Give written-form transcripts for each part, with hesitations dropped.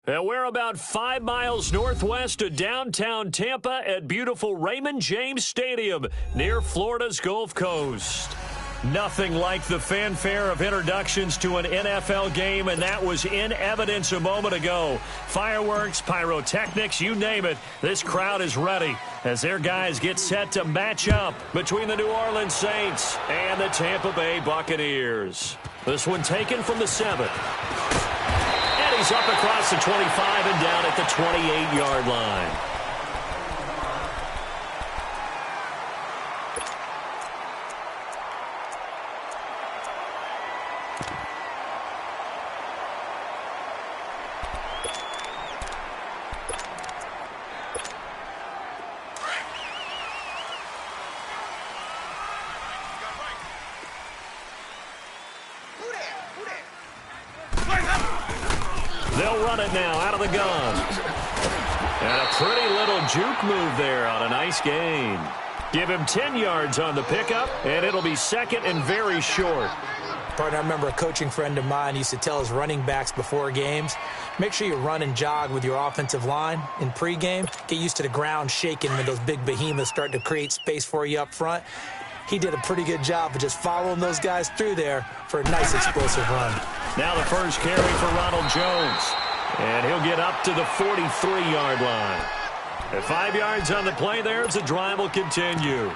And we're about 5 miles northwest of downtown Tampa at beautiful Raymond James Stadium near Florida's Gulf Coast. Nothing like the fanfare of introductions to an NFL game, and that was in evidence a moment ago. Fireworks, pyrotechnics, you name it. This crowd is ready as their guys get set to match up between the New Orleans Saints and the Tampa Bay Buccaneers. This one taken from the 7. He's up across the 25 and down at the 28-yard line. They'll run it now out of the gun. And a pretty little juke move there on a nice gain. Give him 10 yards on the pickup, and it'll be second and very short. Partner, I remember a coaching friend of mine used to tell his running backs before games, make sure you run and jog with your offensive line in pregame. Get used to the ground shaking when those big behemoths start to create space for you up front. He did a pretty good job of just following those guys through there for a nice explosive run. Now the first carry for Ronald Jones. And he'll get up to the 43-yard line. At 5 yards on the play there as the drive will continue.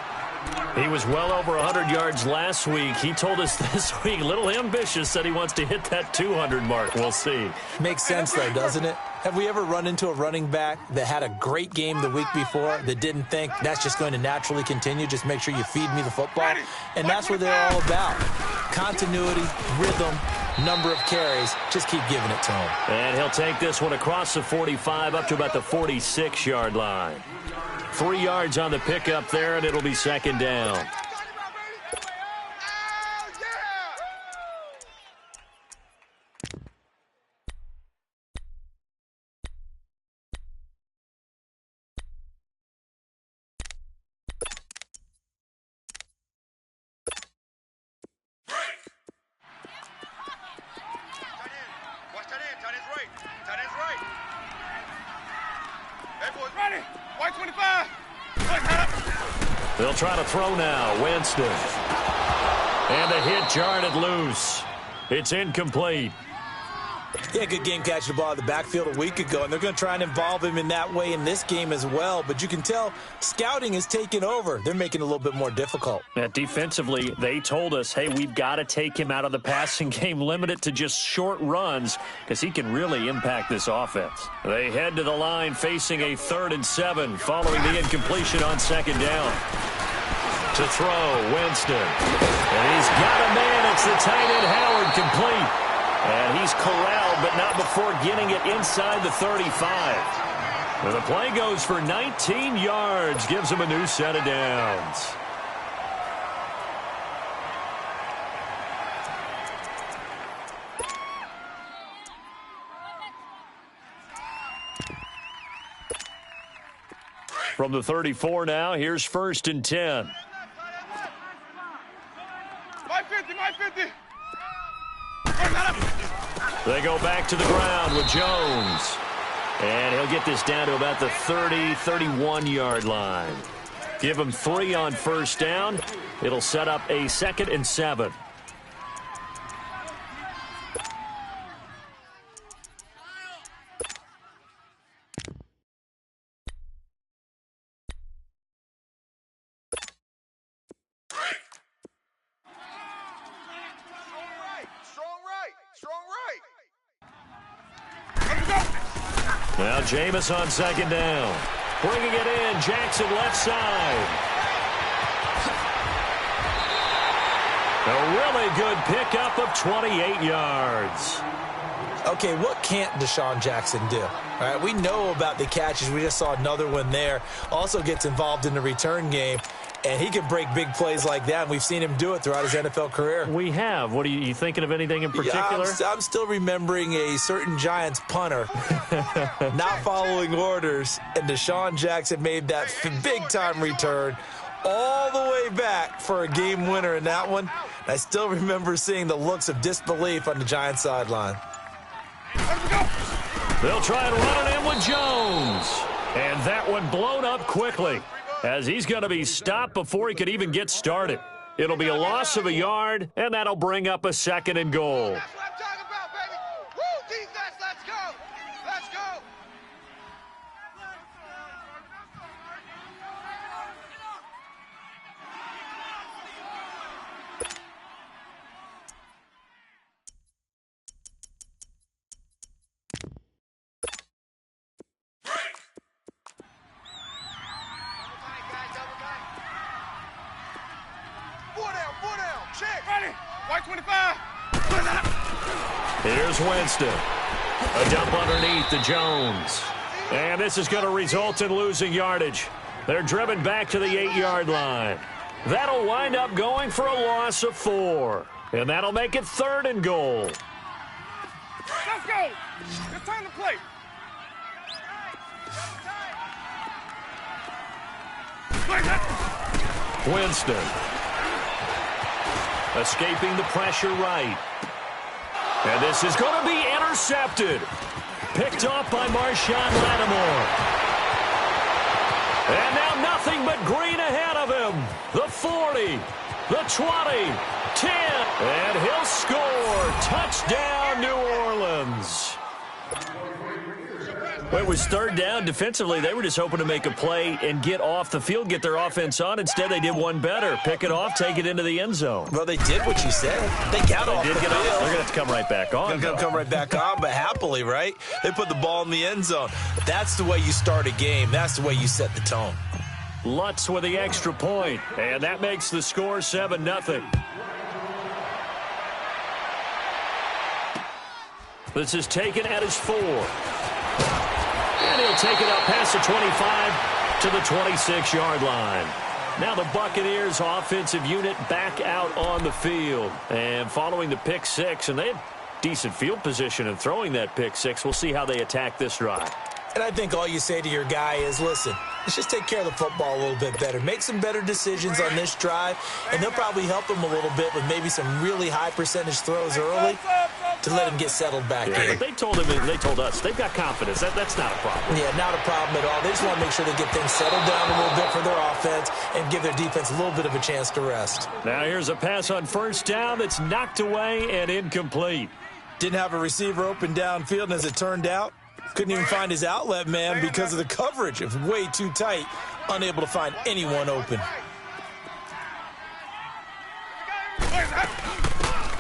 He was well over 100 yards last week. He told us this week, a little ambitious, said he wants to hit that 200 mark. We'll see. Makes sense, though, doesn't it? Have we ever run into a running back that had a great game the week before that didn't think that's just going to naturally continue? Just make sure you feed me the football. And that's what they're all about. Continuity, rhythm, number of carries. Just keep giving it to him. And he'll take this one across the 45 up to about the 46-yard line. 3 yards on the pickup there, and it'll be second down. They'll try to throw now. Winston. And the hit jarred it loose. It's incomplete. Yeah, good game catching the ball in the backfield a week ago, and they're going to try and involve him in that way in this game as well. But you can tell scouting is taking over. They're making it a little bit more difficult. Defensively, they told us, hey, we've got to take him out of the passing game, limit it to just short runs, because he can really impact this offense. They head to the line facing a 3rd and 7 following the incompletion on second down. To throw, Winston. And he's got a man. It's the tight end, Howard, complete. And he's corralled, but not before getting it inside the 35. And the play goes for 19 yards, gives him a new set of downs. From the 34 now, here's 1st and 10. My 50. They go back to the ground with Jones. And he'll get this down to about the 30, 31-yard line. Give him 3 on first down. It'll set up a 2nd and 7. Now Jameis on second down. Bringing it in, Jackson left side. A really good pickup of 28 yards. Okay, what can't Deshaun Jackson do? All right, we know about the catches. We just saw another one there. Also gets involved in the return game. And he can break big plays like that, and we've seen him do it throughout his NFL career. We have. What are you thinking of anything in particular? Yeah, I'm still remembering a certain Giants punter not following orders, and Deshaun Jackson made that big-time return all the way back for a game winner in that one. And I still remember seeing the looks of disbelief on the Giants sideline. They'll try and run it in with Jones. And that one blown up quickly, as he's going to be stopped before he could even get started. It'll be a loss of a yard, and that'll bring up a 2nd and goal. That's what I'm talking about, baby. Woo, defense, let's go. Let's go. Four down, check. Ready. White 25. Here's Winston. A dump underneath to Jones. And this is going to result in losing yardage. They're driven back to the 8-yard line. That'll wind up going for a loss of 4. And that'll make it 3rd and goal. Let's go. It's time to play. Winston. Escaping the pressure right. And this is going to be intercepted. Picked off by Marshawn Lattimore. And now nothing but green ahead of him. The 40, the 20, 10, and he'll score. Touchdown, New Orleans. Well, it was 3rd down. Defensively, they were just hoping to make a play and get off the field, get their offense on. Instead, they did one better. Pick it off, take it into the end zone. Well, they did what you said. They got off the field. They're going to have to come right back on. They're going to come right back on, but happily, right? They put the ball in the end zone. That's the way you start a game. That's the way you set the tone. Lutz with the extra point, and that makes the score 7-0. This is taken at his 4. And he'll take it up past the 25 to the 26-yard line. Now the Buccaneers offensive unit back out on the field. And following the pick 6, and they had decent field position in throwing that pick 6. We'll see how they attack this drive. And I think all you say to your guy is, listen, let's just take care of the football a little bit better. Make some better decisions on this drive, and they'll probably help him a little bit with maybe some really high percentage throws early to let him get settled back in. But they told us they've got confidence. That's not a problem. Yeah, not a problem at all. They just want to make sure they get things settled down a little bit for their offense and give their defense a little bit of a chance to rest. Now here's a pass on 1st down that's knocked away and incomplete. Didn't have a receiver open downfield, and as it turned out, couldn't even find his outlet man because of the coverage. It was way too tight, unable to find anyone open.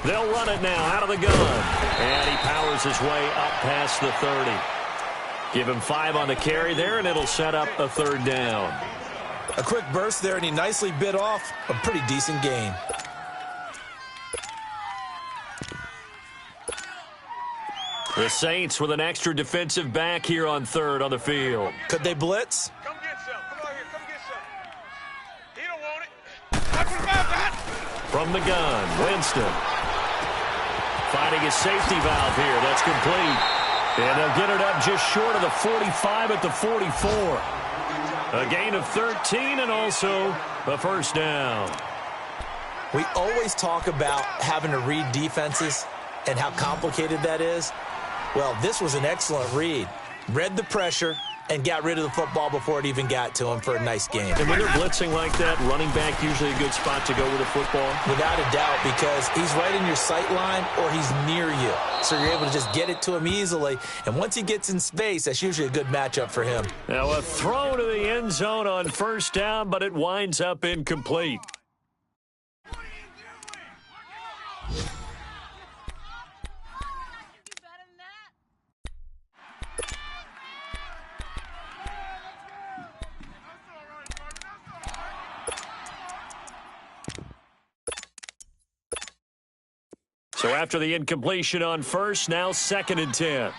They'll run it now out of the gun. And he powers his way up past the 30. Give him 5 on the carry there, and it'll set up a 3rd down. A quick burst there, and he nicely bit off a pretty decent gain. The Saints with an extra defensive back here on 3rd on the field. Could they blitz? Come get some. Come on here. Come get some. He don't want it. White 25. From the gun, Winston. Finding his safety valve here. That's complete. And they'll get it up just short of the 45 at the 44. A gain of 13 and also a 1st down. We always talk about having to read defenses and how complicated that is. Well, this was an excellent read. Read the pressure and got rid of the football before it even got to him for a nice game. And when they're blitzing like that, running back usually a good spot to go with the football? Without a doubt, because he's right in your sight line or he's near you. So you're able to just get it to him easily. And once he gets in space, that's usually a good matchup for him. Now a throw to the end zone on 1st down, but it winds up incomplete. So after the incompletion on 1st, now 2nd and 10.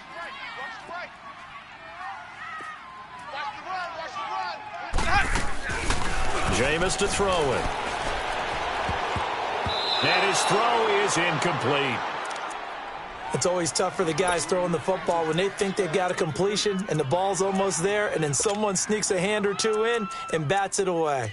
Jameis to throw it. And his throw is incomplete. It's always tough for the guys throwing the football when they think they've got a completion and the ball's almost there, and then someone sneaks a hand or two in and bats it away.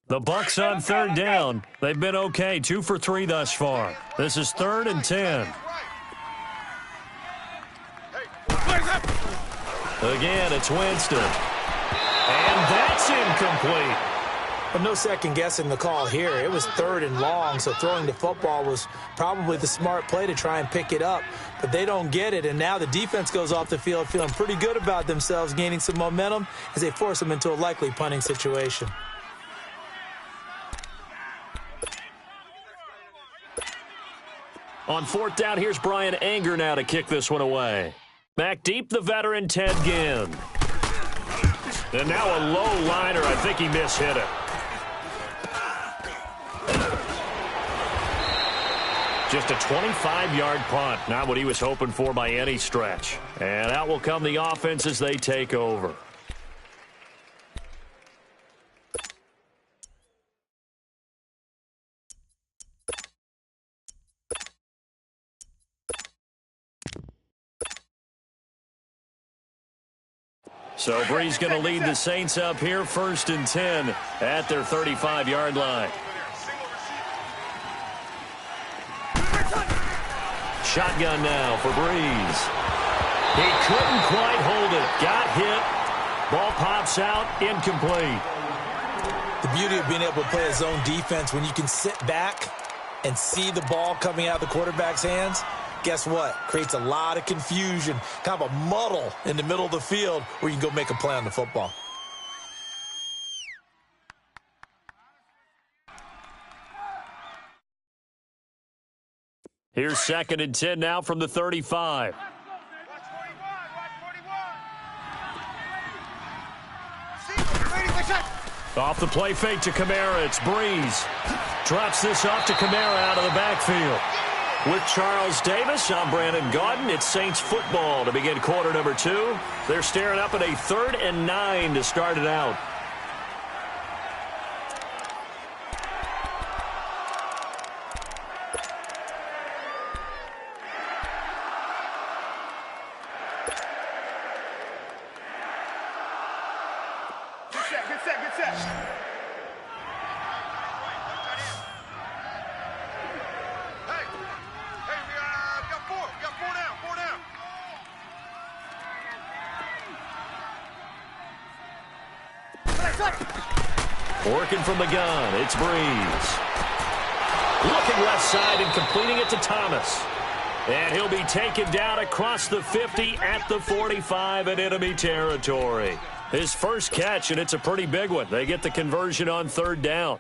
The Bucs on third down. They've been okay, 2 for 3 thus far. This is 3rd and 10. Again, it's Winston. And that's incomplete. But no second guessing the call here. It was 3rd and long, so throwing the football was probably the smart play to try and pick it up. But they don't get it, and now the defense goes off the field feeling pretty good about themselves, gaining some momentum as they force them into a likely punting situation. On 4th down, here's Brian Anger now to kick this one away. Back deep, the veteran Ted Ginn. And now a low liner. I think he mishit it. Just a 25-yard punt. Not what he was hoping for by any stretch. And out will come the offense as they take over. So Bree's going to lead the Saints up here, 1st and 10 at their 35-yard line. Shotgun now for Breeze. He couldn't quite hold it. Got hit. Ball pops out, incomplete. The beauty of being able to play a zone defense when you can sit back and see the ball coming out of the quarterback's hands. Guess what? Creates a lot of confusion, kind of a muddle in the middle of the field where you can go make a play on the football. Here's 2nd and 10 now from the 35. Off the play fake to Kamara, it's Breeze. Drops this off to Kamara out of the backfield. With Charles Davis, I'm Brandon Gaudin. It's Saints football to begin quarter number 2. They're staring up at a 3rd and 9 to start it out. Good set. Working from the gun, it's Breeze. Looking left side and completing it to Thomas. And he'll be taken down across the 50 at the 45 in enemy territory. His first catch, and it's a pretty big one. They get the conversion on 3rd down.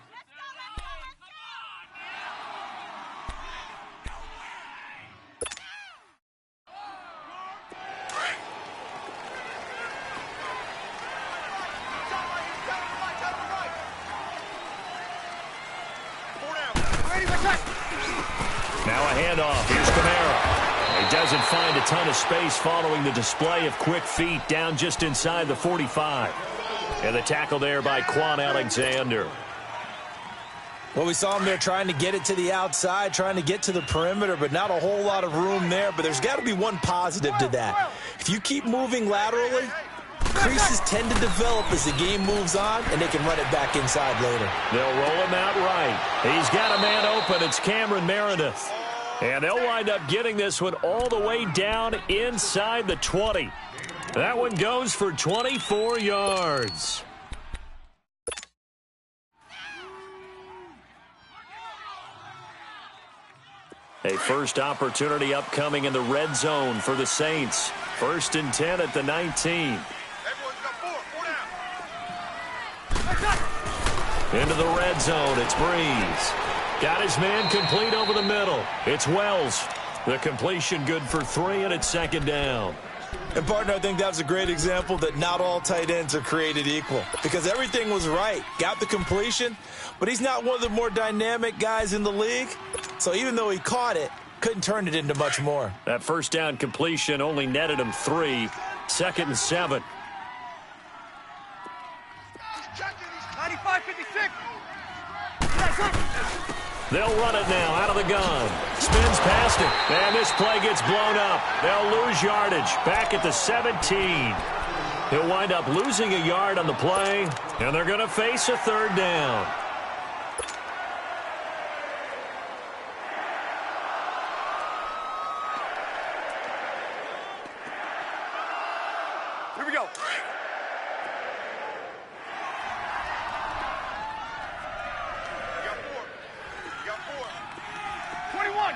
Now a handoff. Here's Kamara. He doesn't find a ton of space following the display of quick feet down just inside the 45. And the tackle there by Quan Alexander. Well, we saw him there trying to get it to the outside, trying to get to the perimeter, but not a whole lot of room there. But there's got to be one positive to that. If you keep moving laterally, creases tend to develop as the game moves on, and they can run it back inside later. They'll roll him out right. He's got a man open. It's Cameron Meredith. And they'll wind up getting this one all the way down inside the 20. That one goes for 24 yards. A first opportunity upcoming in the red zone for the Saints. 1st and 10 at the 19. Into the red zone, it's Breeze. Got his man complete over the middle. It's Wells. The completion good for 3, and it's 2nd down. And, partner, I think that was a great example that not all tight ends are created equal. Because everything was right. Got the completion, but he's not one of the more dynamic guys in the league. So even though he caught it, couldn't turn it into much more. That first down completion only netted him 3. 2nd and 7. 95-56. They'll run it now out of the gun. Spins past it. And this play gets blown up. They'll lose yardage. Back at the 17. He'll wind up losing a yard on the play. And they're going to face a 3rd down.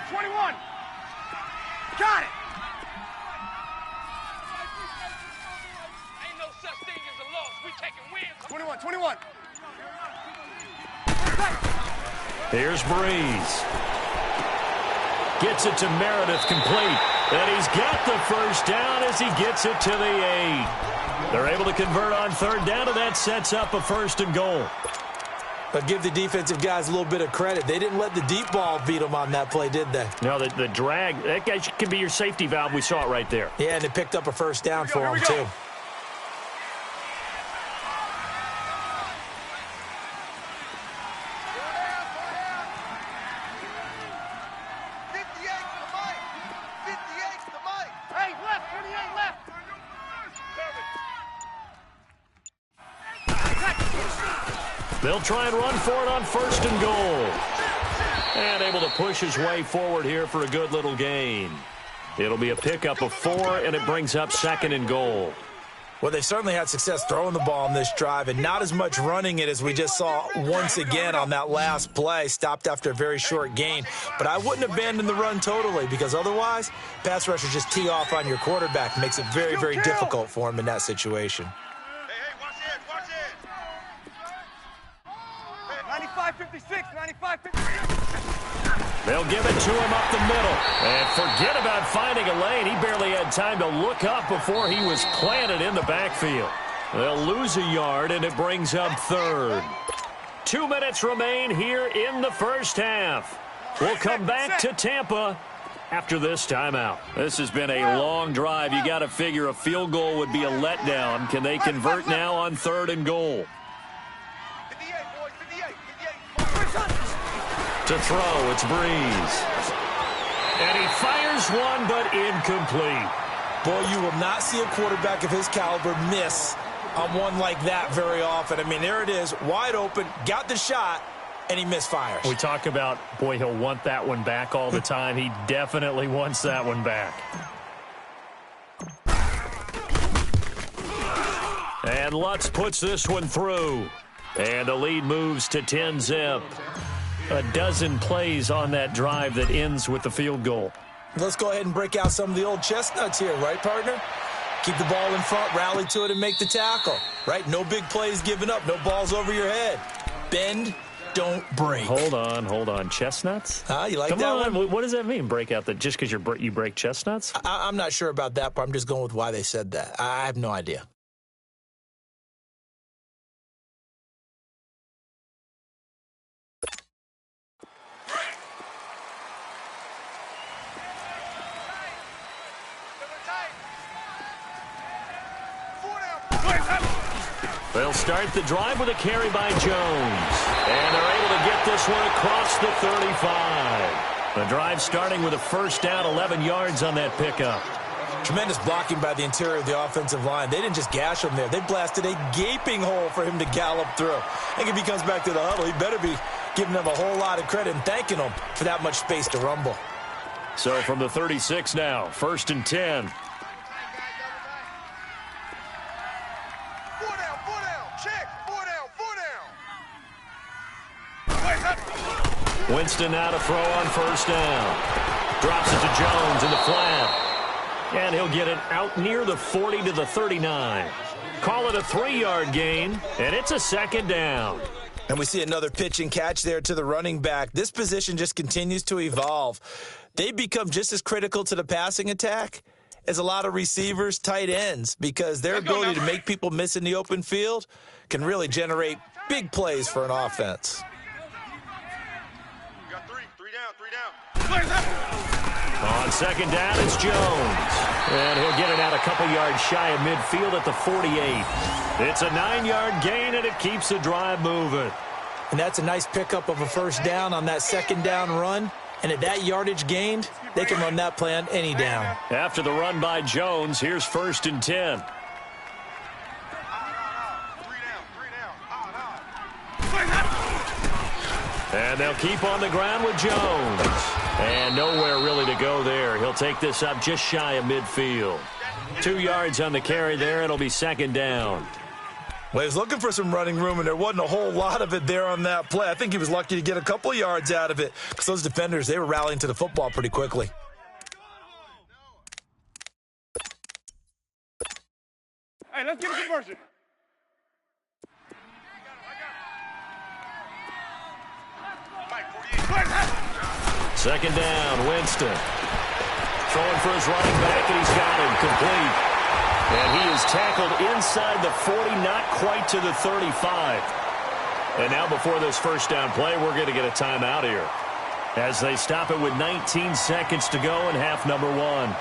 21. Got it. Ain't no such thing as a loss. We taking wins. 21, 21. Here's Breeze. Gets it to Meredith, complete. And he's got the first down as he gets it to the 8. They're able to convert on third down, and that sets up a 1st and goal. But give the defensive guys a little bit of credit. They didn't let the deep ball beat them on that play, did they? No, the drag, that guy can be your safety valve. We saw it right there. Yeah, and they picked up a first down for him, too. They'll try and run for it on 1st and goal. And able to push his way forward here for a good little gain. It'll be a pickup of 4, and it brings up 2nd and goal. Well, they certainly had success throwing the ball on this drive, and not as much running it as we just saw once again on that last play. Stopped after a very short gain. But I wouldn't abandon the run totally, because otherwise, pass rushers just tee off on your quarterback. Makes it very, very difficult for him in that situation. 95-56, 95-56. They'll give it to him up the middle. And forget about finding a lane. He barely had time to look up before he was planted in the backfield. They'll lose a yard, and it brings up 3rd. 2 minutes remain here in the first half. We'll come back to Tampa after this timeout. This has been a long drive. You got to figure a field goal would be a letdown. Can they convert now on 3rd and goal? To throw, it's Breeze. And he fires one, but incomplete. Boy, you will not see a quarterback of his caliber miss on one like that very often. I mean, there it is, wide open, got the shot, and he misfires. We talk about, boy, he'll want that one back all the time. He definitely wants that one back. And Lutz puts this one through. And the lead moves to 10-zip. A dozen plays on that drive that ends with the field goal. Let's go ahead and break out some of the old chestnuts here, right, partner? Keep the ball in front, rally to it, and make the tackle, right? No big plays given up, no balls over your head. Bend, don't break. Hold on. Chestnuts? You like Come that on. one? What does that mean, break out? Just because you break chestnuts? I'm not sure about that, but I'm just going with why they said that. I have no idea. They'll start the drive with a carry by Jones. And they're able to get this one across the 35. The drive starting with a first down, 11 yards on that pickup. Tremendous blocking by the interior of the offensive line. They didn't just gash him there. They blasted a gaping hole for him to gallop through. I think if he comes back to the huddle, he better be giving them a whole lot of credit and thanking them for that much space to rumble. So from the 36 now, 1st and 10. Winston now to throw on first down. Drops it to Jones in the flat. And he'll get it out near the 40 to the 39. Call it a 3-yard gain, and it's a 2nd down. And we see another pitch and catch there to the running back. This position just continues to evolve. They become just as critical to the passing attack as a lot of receivers, tight ends, because their ability to make people miss in the open field can really generate big plays for an offense. On 2nd down, it's Jones. And he'll get it out a couple yards shy of midfield at the 48. It's a 9-yard gain, and it keeps the drive moving. And that's a nice pickup of a first down on that 2nd down run. And at that yardage gained, they can run that play on any down. After the run by Jones, here's 1st and 10. And they'll keep on the ground with Jones. And nowhere really to go there. He'll take this up just shy of midfield. 2 yards on the carry there. It'll be 2nd down. Well, he was looking for some running room, and there wasn't a whole lot of it there on that play. I think he was lucky to get a couple of yards out of it because those defenders, they were rallying to the football pretty quickly. Hey, let's get a conversion. Second down, Winston. Throwing for his running back, and he's got him complete. And he is tackled inside the 40, not quite to the 35. And now before this first down play, we're going to get a timeout here as they stop it with 19 seconds to go in half number 1.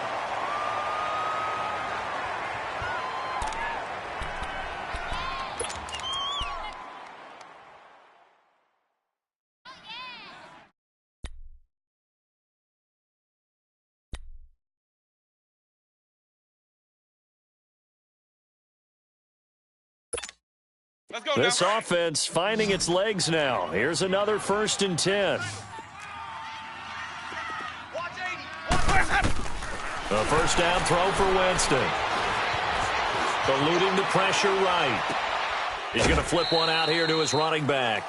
Let's go. This offense finding its legs now. Here's another 1st and 10. A first down throw for Winston. Eluding the pressure right. He's going to flip one out here to his running back.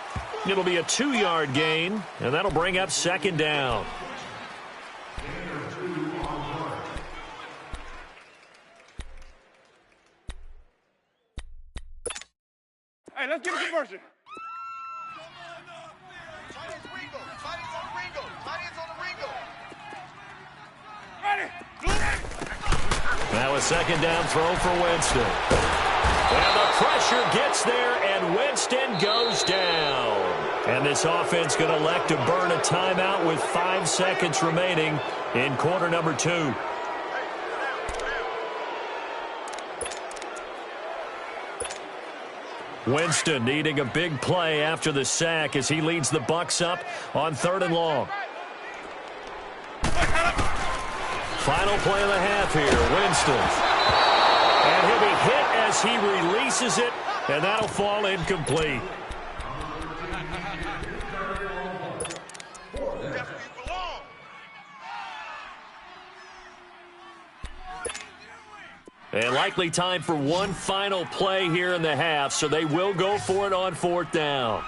It'll be a 2-yard gain, and that'll bring up second down. Hey, let's get a conversion. Now a second down throw for Winston. And the pressure gets there, and Winston goes down. And this offense going to elect to burn a timeout with 5 seconds remaining in quarter number 2. Winston needing a big play after the sack as he leads the Bucs up on 3rd and long. Final play of the half here, Winston. And he'll be hit as he releases it, and that'll fall incomplete. And likely time for one final play here in the half, so they will go for it on 4th down.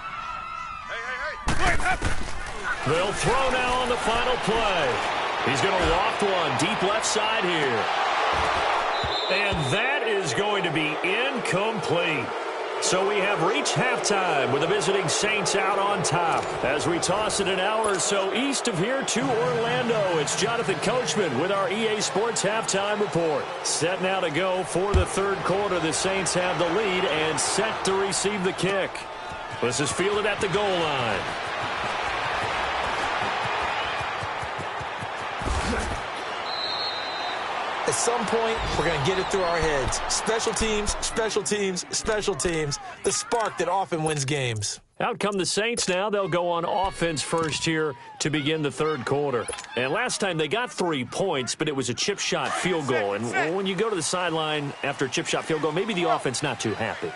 They'll throw now on the final play. He's going to loft one deep left side here. And that is going to be incomplete. So we have reached halftime with the visiting Saints out on top. As we toss it an hour or so east of here to Orlando, it's Jonathan Coachman with our EA Sports Halftime Report. Set now to go for the 3rd quarter. The Saints have the lead and set to receive the kick. This is fielded at the goal line. At some point, we're going to get it through our heads. Special teams, special teams, special teams. The spark that often wins games. Out come the Saints now. They'll go on offense first here to begin the 3rd quarter. And last time they got 3 points, but it was a chip shot field goal. And when you go to the sideline after a chip shot field goal, maybe the offense not too happy.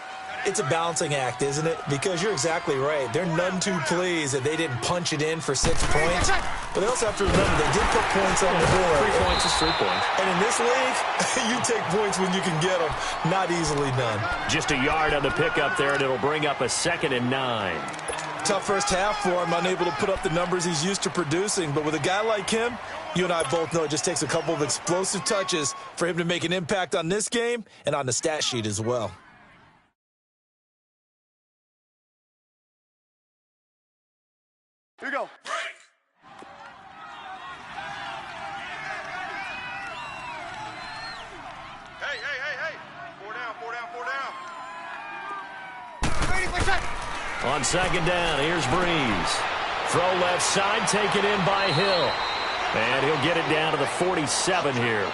It's a balancing act, isn't it? Because you're exactly right. They're none too pleased that they didn't punch it in for 6 points. But they also have to remember they did put points on the board. 3 points is 3 points. And in this league, you take points when you can get them. Not easily done. Just a yard on the pickup there, and it'll bring up a 2nd and 9. Tough first half for him, unable to put up the numbers he's used to producing. But with a guy like him, you and I both know it just takes a couple of explosive touches for him to make an impact on this game and on the stat sheet as well. Here we go. Hey. 4 down. On 2nd down, here's Breeze. Throw left side, taken in by Hill. And he'll get it down to the 47 here.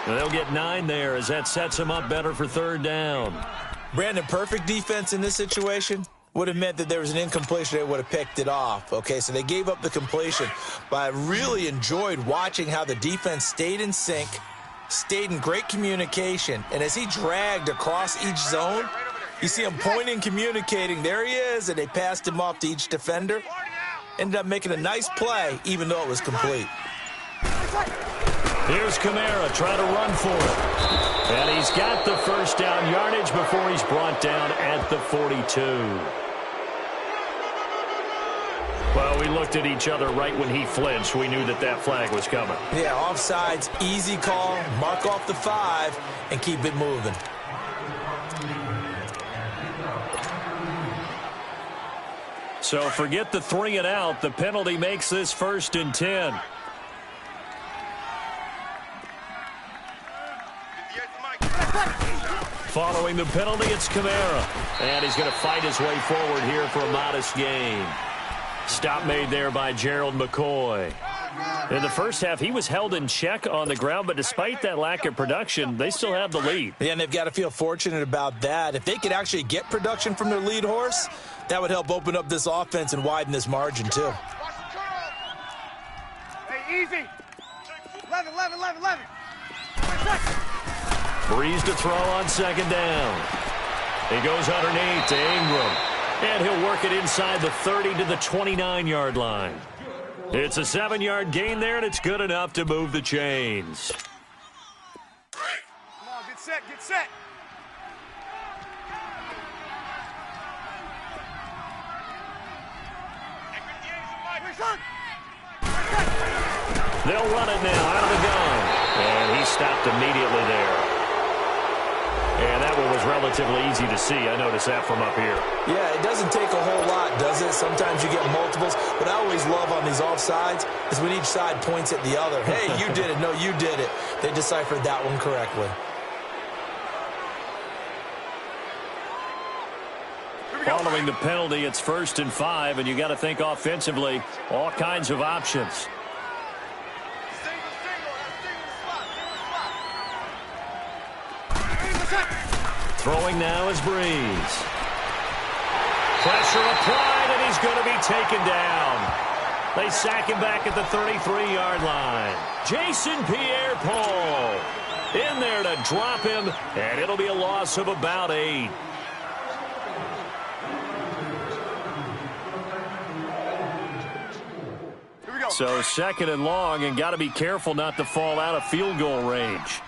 And they'll get 9 there as that sets him up better for 3rd down. Brandon, perfect defense in this situation would have meant that there was an incompletion. They would have picked it off. Okay, so they gave up the completion. But I really enjoyed watching how the defense stayed in sync, stayed in great communication. And as he dragged across each zone, you see him pointing, communicating. There he is, and they passed him off to each defender. Ended up making a nice play, even though it was complete. Here's Kamara trying to run for it. And he's got the first down yardage before he's brought down at the 42. Well, we looked at each other right when he flinched. We knew that that flag was coming. Yeah, offsides, easy call. Mark off the 5 and keep it moving. So forget the 3 and out. The penalty makes this 1st and 10. Following the penalty, it's Kamara. And he's going to fight his way forward here for a modest gain. Stop made there by Gerald McCoy. In the first half, he was held in check on the ground, but despite that lack of production, they still have the lead. Yeah, and they've got to feel fortunate about that. If they could actually get production from their lead horse, that would help open up this offense and widen this margin, too. Hey, easy. 11. Breeze to throw on 2nd down. He goes underneath to Ingram. And he'll work it inside the 30 to the 29-yard line. It's a 7-yard gain there, and it's good enough to move the chains. Come on, get set. They'll run it now out of the gun. And he stopped immediately there. And that one was relatively easy to see. I noticed that from up here. Yeah, it doesn't take a whole lot, does it? Sometimes you get multiples. What I always love on these offsides is when each side points at the other. Hey, you did it. No, you did it. They deciphered that one correctly. Following the penalty, it's 1st and 5, and you got to think offensively, all kinds of options. Throwing now is Breeze. Pressure applied, and he's going to be taken down. They sack him back at the 33-yard line. Jason Pierre-Paul in there to drop him, and it'll be a loss of about 8. So 2nd and long, and got to be careful not to fall out of field goal range.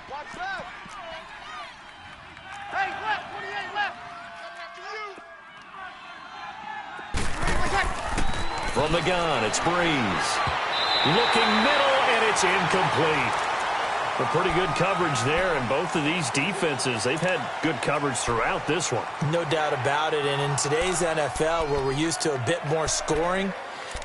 From the gun, it's Breeze. Looking middle, and it's incomplete. But pretty good coverage there, and both of these defenses, they've had good coverage throughout this one. No doubt about it, and in today's NFL, where we're used to a bit more scoring,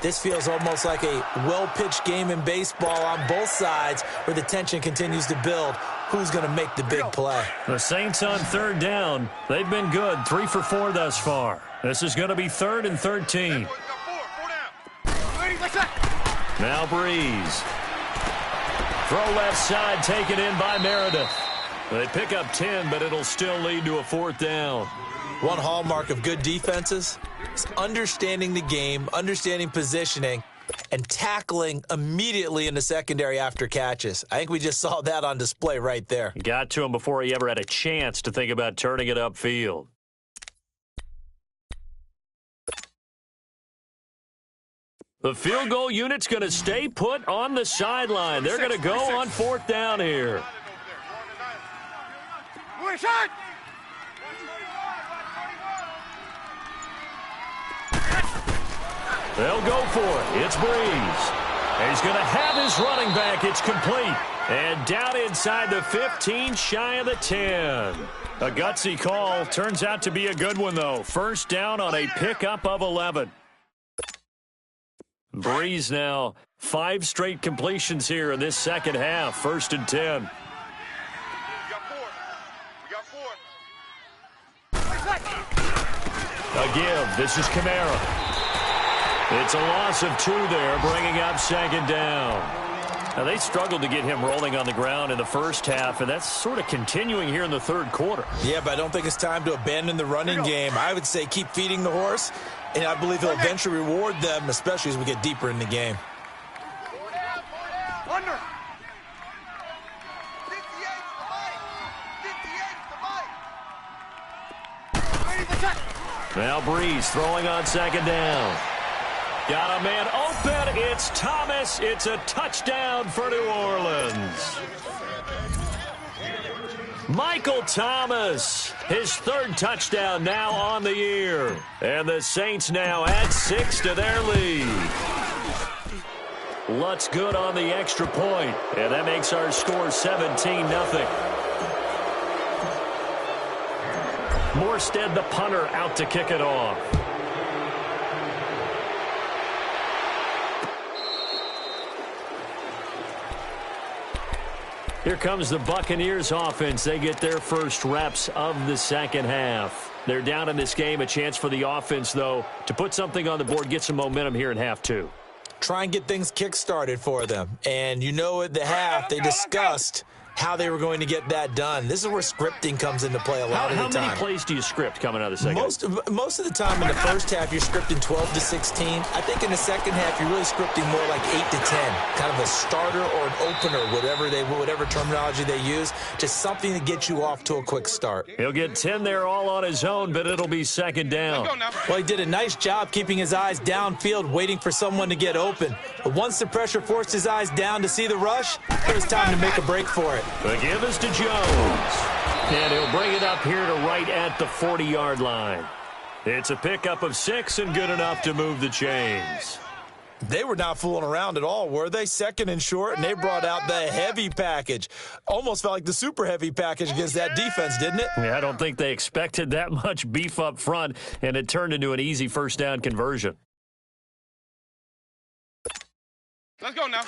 this feels almost like a well-pitched game in baseball on both sides where the tension continues to build. Who's going to make the big play? The Saints on 3rd down. They've been good, 3 for 4 thus far. This is going to be 3rd and 13. Now Breeze. Throw left side, taken in by Meredith. They pick up 10, but it'll still lead to a 4th down. One hallmark of good defenses is understanding the game, understanding positioning, and tackling immediately in the secondary after catches. I think we just saw that on display right there. Got to him before he ever had a chance to think about turning it upfield. The field goal unit's going to stay put on the sideline. They're going to go on 4th down here. They'll go for it. It's Breeze. He's going to have his running back. It's complete. And down inside the 15, shy of the 10. A gutsy call. Turns out to be a good one, though. 1st down on a pickup of 11. Breeze now 5 straight completions here in this 2nd half. 1st and 10. We got 4. A give. This is Kamara. It's a loss of 2 there, bringing up 2nd down. Now, they struggled to get him rolling on the ground in the first half, and that's sort of continuing here in the 3rd quarter. Yeah, but I don't think it's time to abandon the running game. I would say keep feeding the horse, and I believe he'll eventually reward them, especially as we get deeper in the game. Under. Now Breeze throwing on 2nd down. Got a man open. It's Thomas. It's a touchdown for New Orleans. Michael Thomas, his third touchdown now on the year. And the Saints now add 6 to their lead. Lutz good on the extra point, and that makes our score 17-0. Morstead, the punter, out to kick it off. Here comes the Buccaneers offense. They get their first reps of the second half. They're down in this game. A chance for the offense, though, to put something on the board, get some momentum here in half two. Try and get things kick-started for them. And you know at the half, they discussed how they were going to get that done. This is where scripting comes into play a lot of the time. How many plays do you script coming out of the second? Most of the time in the first half, you're scripting 12 to 16. I think in the second half, you're really scripting more like 8 to 10. Kind of a starter or an opener, whatever terminology they use. Just something to get you off to a quick start. He'll get 10 there all on his own, but it'll be second down. Well, he did a nice job keeping his eyes downfield, waiting for someone to get open. But once the pressure forced his eyes down to see the rush, it was time to make a break for it. The give is to Jones. And he'll bring it up here to right at the 40-yard line. It's a pickup of 6 and good enough to move the chains. They were not fooling around at all, were they? Second and short, and they brought out the heavy package. Almost felt like the super heavy package against that defense, didn't it? Yeah, I don't think they expected that much beef up front, and it turned into an easy first down conversion. Let's go now.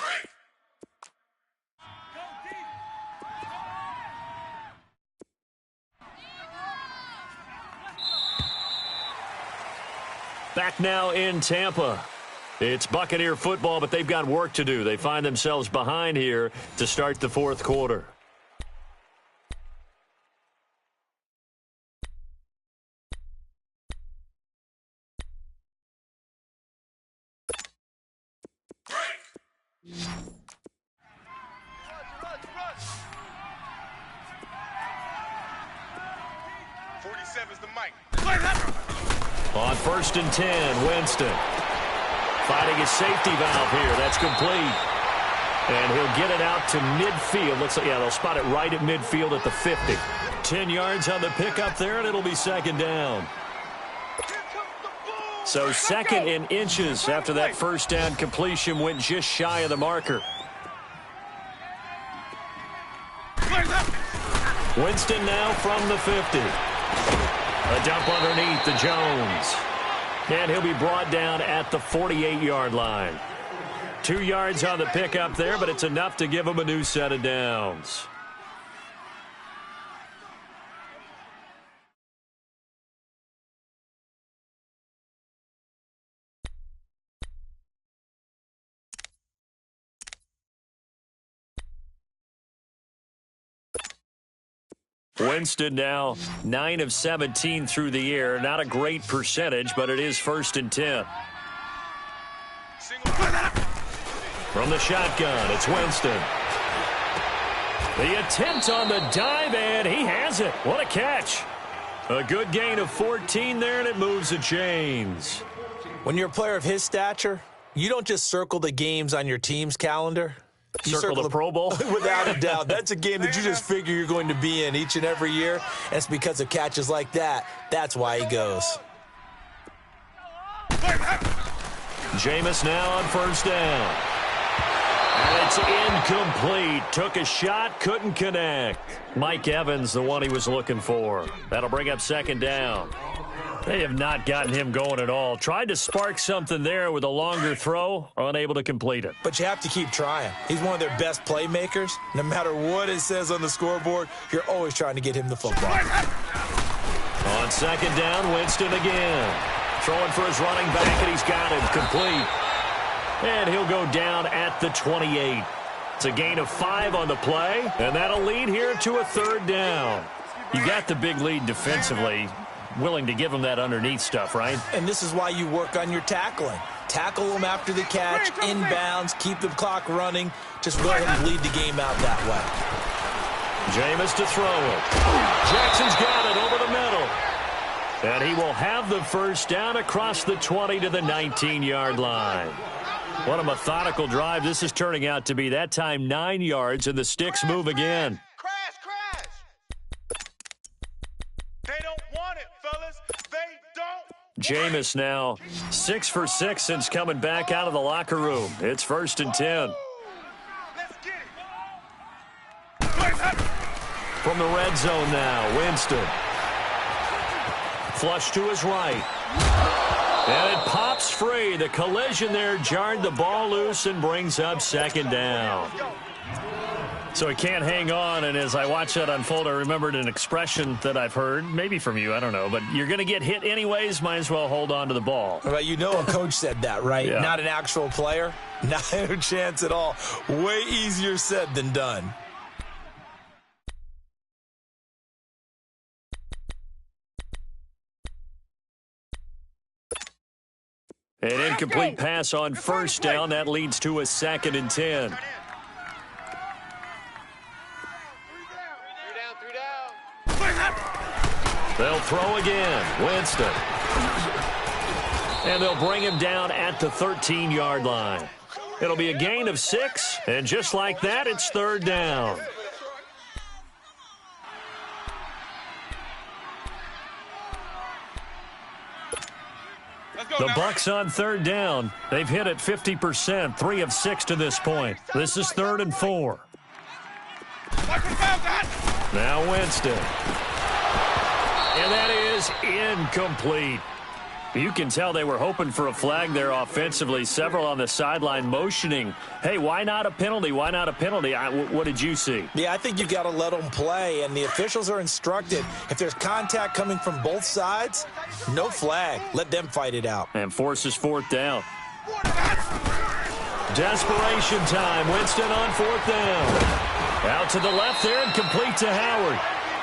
Back now in Tampa. It's Buccaneer football, but they've got work to do. They find themselves behind here to start the fourth quarter. On 1st and 10, Winston finding his safety valve here. That's complete. And he'll get it out to midfield. Looks like, yeah, they'll spot it right at midfield at the 50. 10 yards on the pickup there, and it'll be second down. So second in inches after that first down completion went just shy of the marker. Winston now from the 50. A dump underneath to Jones. And he'll be brought down at the 48-yard line. 2 yards on the pickup there, but it's enough to give him a new set of downs. Winston now 9 of 17 through the air. Not a great percentage, but it is 1st and 10. From the shotgun, it's Winston. The attempt on the dive, and he has it. What a catch. A good gain of 14 there, and it moves the chains. When you're a player of his stature, you don't just circle the games on your team's calendar. You circle the Pro Bowl? Without a doubt. That's a game that you just figure you're going to be in each and every year. And it's because of catches like that. That's why he goes. Jameis now on 1st down. And it's incomplete. Took a shot, couldn't connect. Mike Evans, the one he was looking for. That'll bring up 2nd down. They have not gotten him going at all. Tried to spark something there with a longer throw, unable to complete it. But you have to keep trying. He's one of their best playmakers. No matter what it says on the scoreboard, you're always trying to get him the football. On 2nd down, Winston again. Throwing for his running back, and he's got him complete. And he'll go down at the 28. It's a gain of 5 on the play, and that'll lead here to a 3rd down. You got the big lead defensively. Willing to give him that underneath stuff, right? And this is why you work on your tackling. Tackle them after the catch, inbounds, keep the clock running. Just let him lead the game out that way. Jameis to throw it. Jackson's got it over the middle. And he will have the first down across the 20 to the 19-yard line. What a methodical drive this is turning out to be. That time 9 yards, and the sticks move again. Crash! They don't want it, fellas. They don't. Jameis now 6 for 6 since coming back out of the locker room. It's 1st and 10. Let's get it. From the red zone now, Winston. Flush to his right. And it pops free. The collision there jarred the ball loose and brings up 2nd down. So he can't hang on, and as I watch that unfold, I remembered an expression that I've heard, maybe from you, I don't know, but you're going to get hit anyways, might as well hold on to the ball. Well, you know a coach said that, right? Yeah. Not an actual player. Not a chance at all. Way easier said than done. An incomplete pass on 1st down. That leads to a 2nd and 10. They'll throw again. Winston. And they'll bring him down at the 13-yard line. It'll be a gain of 6, and just like that, it's 3rd down. The Bucs on 3rd down. They've hit it 50%, 3 of 6 to this point. This is 3rd and 4. Now Winston. And that is incomplete. You can tell they were hoping for a flag there offensively. Several on the sideline motioning, hey, why not a penalty? Why not a penalty? What did you see? Yeah, I think you got to let them play, and the officials are instructed. If there's contact coming from both sides, no flag. Let them fight it out. And forces 4th down. Desperation time. Winston on 4th down. Out to the left there and complete to Howard.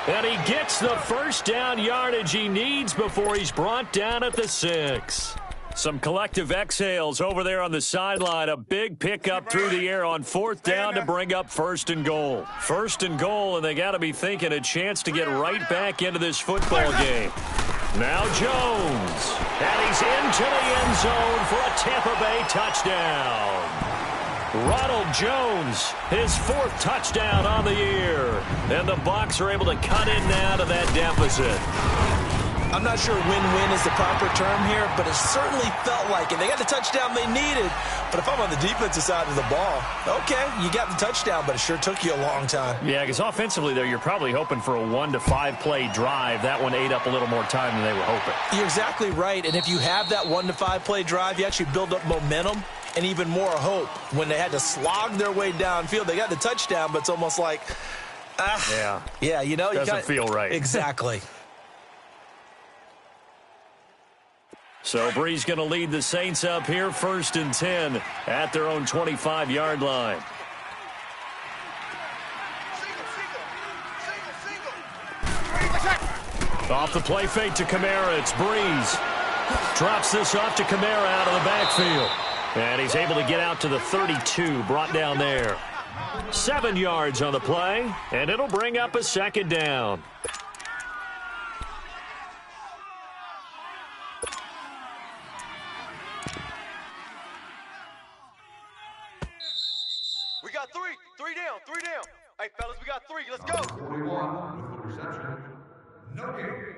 And he gets the first down yardage he needs before he's brought down at the 6. Some collective exhales over there on the sideline. A big pickup through the air on 4th down to bring up 1st and goal. 1st and goal, and they got to be thinking a chance to get right back into this football game. Now Jones. And he's into the end zone for a Tampa Bay touchdown. Ronald Jones, his 4th touchdown on the year. And the Bucs are able to cut in now to that deficit. I'm not sure win-win is the proper term here, but it certainly felt like it. They got the touchdown they needed, but if I'm on the defensive side of the ball, okay, you got the touchdown, but it sure took you a long time. Yeah, because offensively, though, you're probably hoping for a 1 to 5 play drive. That one ate up a little more time than they were hoping. You're exactly right, and if you have that 1 to 5 play drive, you actually build up momentum and even more hope. When they had to slog their way downfield, they got the touchdown, but it's almost like, yeah, you know, doesn't feel right. Exactly. So Bree's going to lead the Saints up here, 1st and 10 at their own 25-yard line. Off the play fake to Kamara, it's Breeze. Drops this off to Kamara out of the backfield. And he's able to get out to the 32, brought down there. 7 yards on the play, and it'll bring up a 2nd down. We got 3. 3 down. Hey, fellas, we got 3. Let's go. 41 with the reception. No game.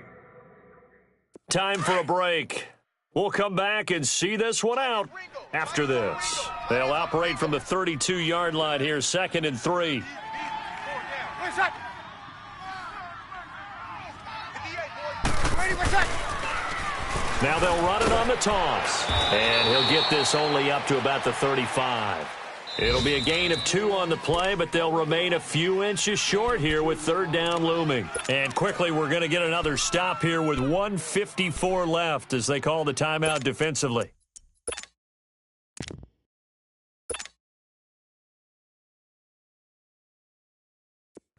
Time for a break. We'll come back and see this one out after this. They'll operate from the 32-yard line here, 2nd and 3. Now they'll run it on the toss. And he'll get this only up to about the 35. It'll be a gain of 2 on the play, but they'll remain a few inches short here with 3rd down looming. And quickly, we're going to get another stop here with 1:54 left as they call the timeout defensively.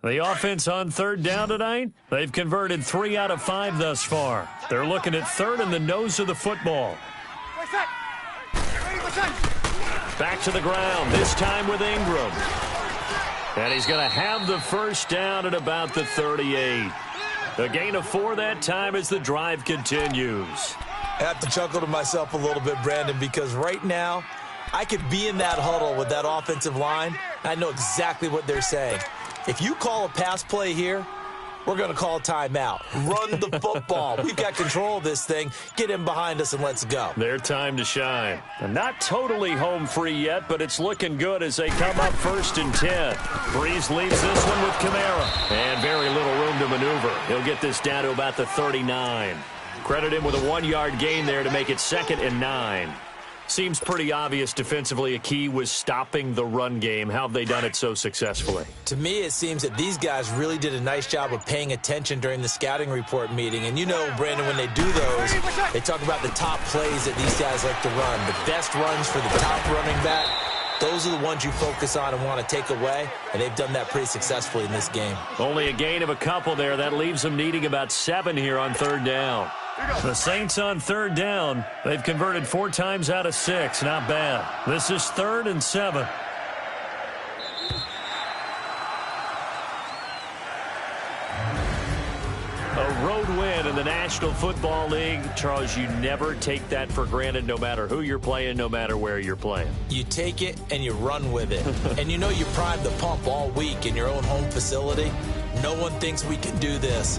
The offense on 3rd down tonight, they've converted 3 out of 5 thus far. They're looking at 3rd in the nose of the football. Back to the ground, this time with Ingram. And he's going to have the first down at about the 38. A gain of 4 that time as the drive continues. I have to chuckle to myself a little bit, Brandon, because right now I could be in that huddle with that offensive line. I know exactly what they're saying. If you call a pass play here, we're going to call a timeout. Run the football. We've got control of this thing. Get in behind us and let's go. Their time to shine. Not totally home free yet, but it's looking good as they come up 1st and 10. Breeze leads this one with Kamara. And very little room to maneuver. He'll get this down to about the 39. Credit him with a 1-yard gain there to make it 2nd and 9. Seems pretty obvious defensively a key was stopping the run game. How have they done it so successfully? To me, it seems that these guys really did a nice job of paying attention during the scouting report meeting. And you know, Brandon, when they do those, they talk about the top plays that these guys like to run. The best runs for the top running back, those are the ones you focus on and want to take away. And they've done that pretty successfully in this game. Only a gain of a couple there. That leaves them needing about 7 here on 3rd down. The Saints on 3rd down. They've converted 4 times out of 6. Not bad. This is 3rd and 7. A road win in the National Football League. Charles, you never take that for granted no matter who you're playing, no matter where you're playing. You take it and you run with it. And you know you primed the pump all week in your own home facility. No one thinks we can do this.